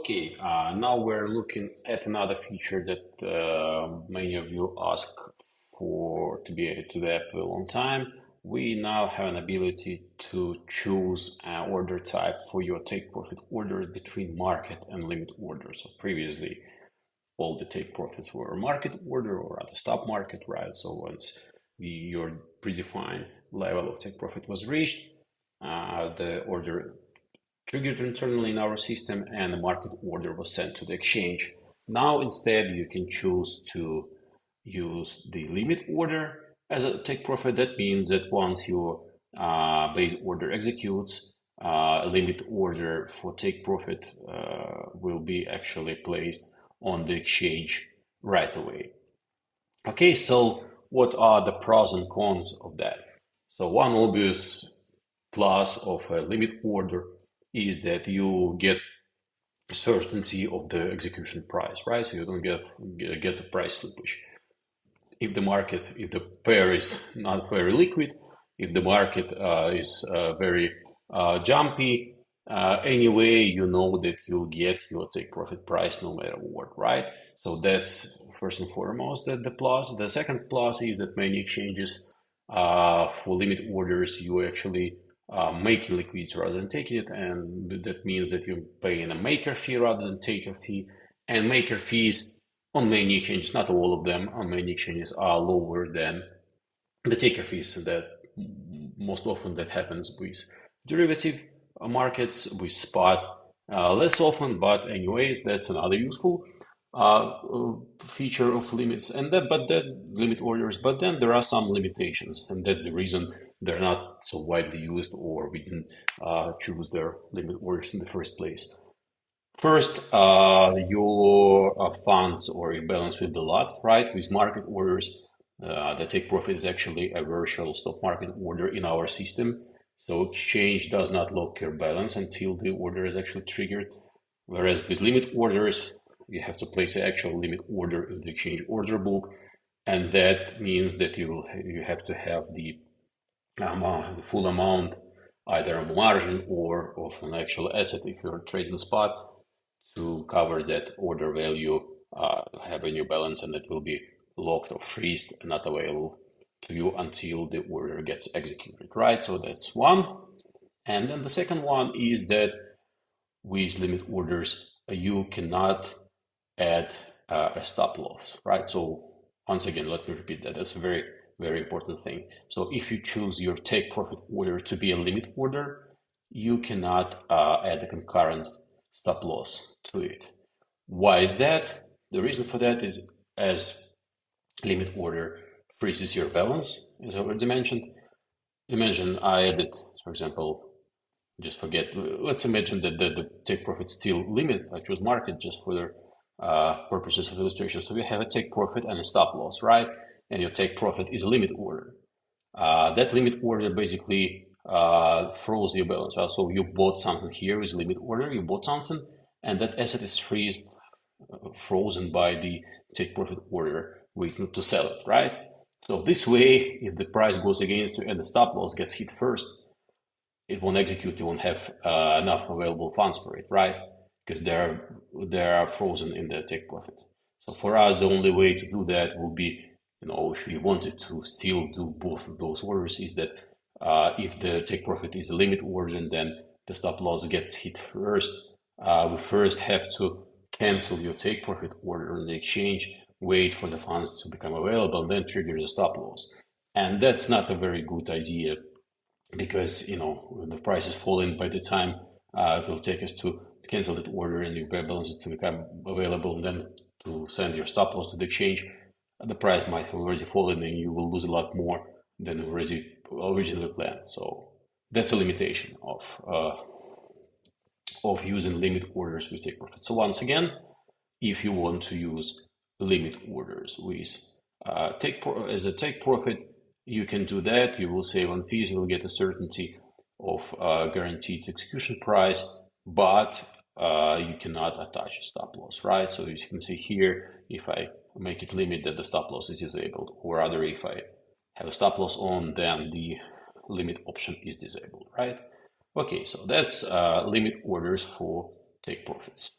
Okay, now we're looking at another feature that many of you ask for to be added to the app for a long time. We now have an ability to choose an order type for your take profit orders between market and limit orders. So previously, all the take profits were market order or rather stop market, right? So once your predefined level of take profit was reached, the order triggered internally in our system and the market order was sent to the exchange. Now instead you can choose to use the limit order as a take profit. That means that once your base order executes, a limit order for take profit will be actually placed on the exchange right away. Okay, so what are the pros and cons of that? So one obvious plus of a limit order is that you get certainty of the execution price, right? So you don't get the price slippage. If the pair is not very liquid, if the market is very jumpy, anyway, you know that you'll get your take profit price no matter what, right? So that's first and foremost the plus. The second plus is that many exchanges for limit orders, you actually making liquidity rather than taking it, and that means that you're paying a maker fee rather than taker fee. And maker fees on many exchanges, not all of them, on many exchanges are lower than the taker fees. That most often that happens with derivative markets, with spot less often, but anyways, that's another useful feature of limits and that limit orders. But then there are some limitations, and that's the reason they're not so widely used, or we didn't choose their limit orders in the first place. First, your funds or your balance will be locked, right? With market orders, the take profit is actually a virtual stop market order in our system. So exchange does not lock your balance until the order is actually triggered. Whereas with limit orders, you have to place an actual limit order in the exchange order book, and that means that you have to have the full amount, either a margin or of an actual asset if you're trading spot, to cover that order value, have a new balance, and it will be locked or freezed and not available to you until the order gets executed, right? So that's one. And then the second one is that with limit orders, you cannot add a stop loss, right? So once again, let me repeat that. That's a very, very important thing. So if you choose your take profit order to be a limit order, you cannot add a concurrent stop loss to it. Why is that? The reason for that is, as limit order freezes your balance, as I already mentioned. Imagine I added, for example, just forget, let's imagine that the take profit still limit. I choose market just for the purposes of illustration. So we have a take profit and a stop loss, right? And your take profit is a limit order. That limit order basically froze your balance. Right? So you bought something here with limit order, you bought something, and that asset is frozen by the take profit order waiting to sell it, right? So this way, if the price goes against you and the stop loss gets hit first, it won't execute. You won't have enough available funds for it, right? Because they are frozen in the take profit. So for us, the only way to do that will be, if we wanted to still do both of those orders, is that if the take profit is a limit order and then the stop loss gets hit first, we first have to cancel your take profit order on the exchange, wait for the funds to become available, then trigger the stop loss. And that's not a very good idea, because the price is falling by the time it will take us to cancel that order and your balances to become available, and then to send your stop loss to the exchange. The price might have already fallen and you will lose a lot more than originally planned. So that's a limitation of using limit orders with take profit. So once again, if you want to use limit orders with as a take profit, you can do that. You will save on fees. You will get a certainty of guaranteed execution price, but you cannot attach a stop loss, right? So as you can see here, if I make it limit, that the stop loss is disabled, or rather, if I have a stop loss on, then the limit option is disabled, right? Okay, so that's limit orders for take profits.